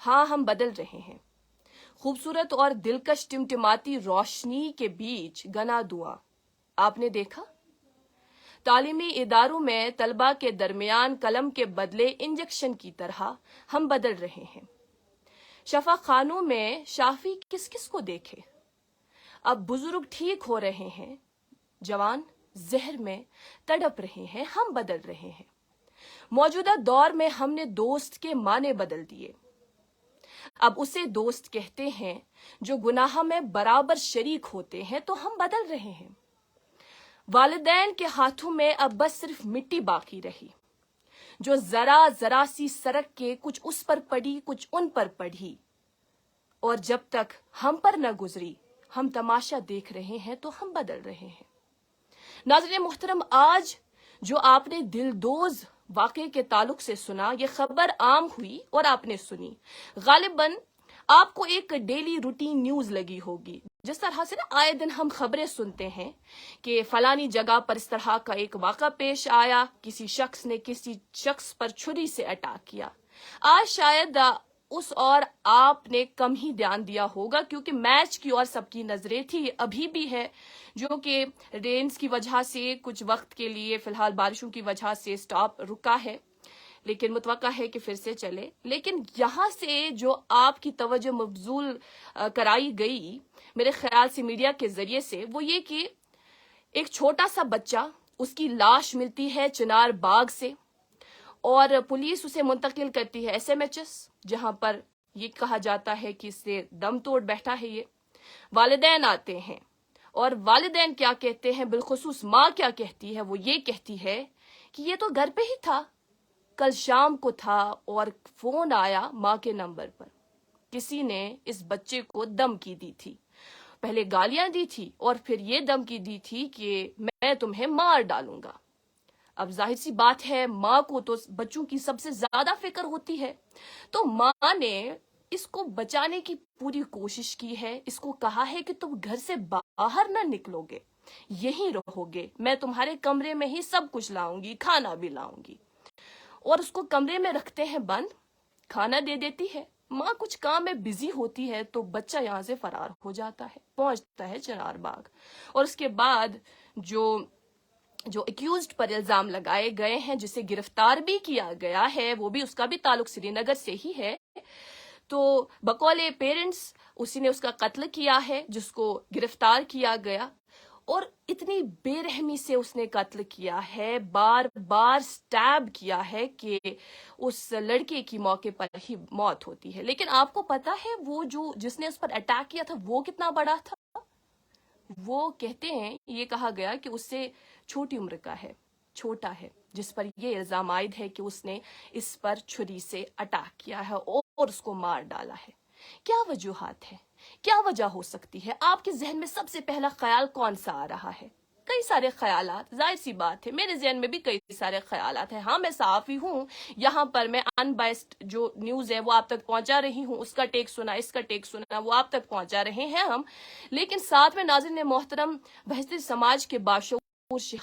ہاں ہم بدل رہے ہیں۔ خوبصورت اور دلکش ٹمٹماتی روشنی کے بیچ گنا دھواں آپ نے دیکھا؟ تعلیمی اداروں میں طلباء کے درمیان قلم کے بدلے انجیکشن کی طرح ہم بدل رہے ہیں۔ شفا خانوں میں شافی کس کس کو دیکھے؟ اب بزرگ ٹھیک ہو رہے ہیں، جوان زہر میں تڑپ رہے ہیں، ہم بدل رہے ہیں۔ موجودہ دور میں ہم نے دوست کے معنی بدل دیے، اب اسے دوست کہتے ہیں جو گناہ میں برابر شریک ہوتے ہیں، تو ہم بدل رہے ہیں۔ والدین کے ہاتھوں میں اب بس صرف مٹی باقی رہی، جو ذرا سی سڑک کے کچھ اس پر پڑی کچھ ان پر پڑی، اور جب تک ہم پر نہ گزری ہم تماشا دیکھ رہے ہیں تو ہم بدل رہے ہیں۔ ناظرین محترم، آج جو آپ نے دلدوز واقعے کے تعلق سے سنا، یہ خبر عام ہوئی اور آپ نے سنی، غالباً آپ کو ایک ڈیلی روٹین نیوز لگی ہوگی۔ جس طرح سے نا آئے دن ہم خبریں سنتے ہیں کہ فلانی جگہ پر اس طرح کا ایک واقعہ پیش آیا، کسی شخص نے کسی شخص پر چھری سے اٹیک کیا۔ آج شاید اس اور آپ نے کم ہی دھیان دیا ہوگا، کیونکہ میچ کی اور سب کی نظریں تھی، ابھی بھی ہے، جو کہ رینز کی وجہ سے کچھ وقت کے لیے فی الحال بارشوں کی وجہ سے سٹاپ رکا ہے، لیکن متوقع ہے کہ پھر سے چلے۔ لیکن یہاں سے جو آپ کی توجہ مبذول کرائی گئی میرے خیال سے میڈیا کے ذریعے سے، وہ یہ کہ ایک چھوٹا سا بچہ، اس کی لاش ملتی ہے چنار باغ سے، اور پولیس اسے منتقل کرتی ہے SMHS، جہاں پر یہ کہا جاتا ہے کہ اس سے دم توڑ بیٹھا ہے۔ یہ والدین آتے ہیں، اور والدین کیا کہتے ہیں، بالخصوص ماں کیا کہتی ہے، وہ یہ کہتی ہے کہ یہ تو گھر پہ ہی تھا، کل شام کو تھا، اور فون آیا ماں کے نمبر پر، کسی نے اس بچے کو دھمکی دی تھی، پہلے گالیاں دی تھی اور پھر یہ دھمکی دی تھی کہ میں تمہیں مار ڈالوں گا۔ اب ظاہر سی بات ہے، ماں کو تو بچوں کی سب سے زیادہ فکر ہوتی ہے، تو ماں نے اس کو بچانے کی پوری کوشش کی ہے، اس کو کہا ہے کہ تم گھر سے باہر نہ نکلو گے، یہیں رہو گے، میں تمہارے کمرے میں ہی سب کچھ لاؤں گی، کھانا بھی لاؤں گی، اور اس کو کمرے میں رکھتے ہیں بند، کھانا دے دیتی ہے۔ ماں کچھ کام میں بزی ہوتی ہے تو بچہ یہاں سے فرار ہو جاتا ہے، پہنچتا ہے چنار باغ، اور اس کے بعد جو ایکیوزڈ پر الزام لگائے گئے ہیں، جسے گرفتار بھی کیا گیا ہے، وہ بھی، اس کا بھی تعلق سری نگر سے ہی ہے، تو بقول پیرنٹس اسی نے اس کا قتل کیا ہے، جس کو گرفتار کیا گیا، اور اتنی بے رحمی سے اس نے قتل کیا ہے، بار بار سٹیب کیا ہے کہ اس لڑکے کی موقع پر ہی موت ہوتی ہے۔ لیکن آپ کو پتا ہے وہ جس نے اس پر اٹیک کیا تھا وہ کتنا بڑا تھا؟ وہ کہتے ہیں، یہ کہا گیا کہ اس سے چھوٹی عمر کا ہے، چھوٹا ہے، جس پر یہ الزام عائد ہے کہ اس نے اس پر چھری سے اٹیک کیا ہے اور اس کو مار ڈالا ہے۔ کیا وجوہات ہے؟ کیا وجہ ہو سکتی ہے؟ آپ کے ذہن میں سب سے پہلا خیال کون سا آ رہا ہے؟ کئی سارے خیالات، ظاہر سی بات ہے، میرے ذہن میں بھی کئی سارے خیالات ہیں۔ ہاں، میں صحافی ہوں، یہاں پر میں ان بائسڈ جو نیوز ہے وہ آپ تک پہنچا رہی ہوں، اس کا ٹیک سنا، اس کا ٹیک سنا، وہ آپ تک پہنچا رہے ہیں ہم، لیکن ساتھ میں ناظرین محترم، بہتر سماج کے باشعور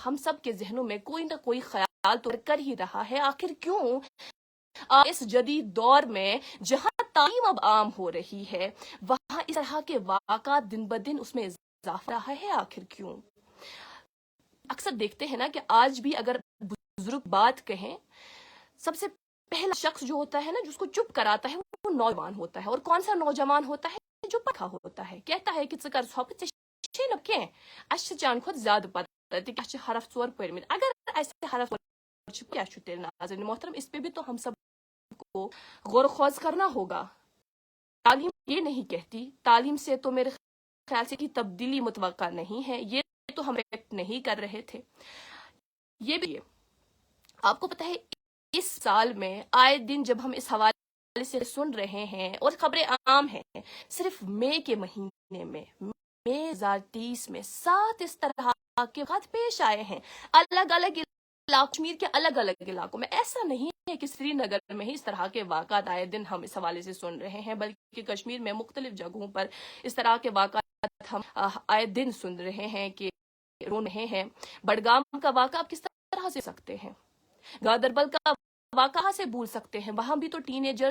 ہم سب کے ذہنوں میں کوئی نہ کوئی خیال تو کر ہی رہا ہے، آخر کیوں اس جدید دور میں جہاں تعلیم اب عام ہو رہی ہے، وہاں اس طرح کے واقعات دن بدن اس میں اضافہ رہا ہے، آخر کیوں؟ اکثر دیکھتے ہیں نا کہ آج بھی اگر بزرگ بات کہیں، سب سے پہلا شخص جو ہوتا ہے نا، جس کو چپ کراتا ہے، وہ نوجوان ہوتا ہے، اور کون سا نوجوان ہوتا ہے؟ جو پڑھا ہوتا ہے، کہتا ہے کہ ژٕ صحبت چھے کہیں اس چان خود زیادہ پتہ تہ کیا حرف ژور پرمت، اگر ایسے حرف کیا تیل ناظرین محترم، اس پہ بھی تو ہم سب کو غور و خوض کرنا ہوگا۔ تعلیم یہ نہیں کہتی، تعلیم سے تو میرے خیال سے کی تبدیلی متوقع نہیں ہے، یہ تو ہم ایکٹ نہیں کر رہے تھے۔ یہ بھی آپ کو پتہ ہے، اس سال میں آئے دن جب ہم اس حوالے سے سن رہے ہیں اور خبریں عام ہیں، صرف مئی کے مہینے میں، مئی 2023 میں 7 اس طرح کے واقعات پیش آئے ہیں، الگ الگ کشمیر کے الگ الگ علاقوں میں۔ ایسا نہیں ہے کہ سری نگر میں ہی اس طرح کے واقعات آئے دن ہم اس حوالے سے سن رہے ہیں، بلکہ کشمیر میں مختلف جگہوں پر اس طرح کے واقعات ہم آئے دن سن رہے ہیں کہ رو رہے ہیں۔ بڑگام کا واقعہ آپ کس طرح سے سکتے ہیں، گاندربل کا واقعہ سے بھول سکتے ہیں، وہاں بھی تو ٹین ایجر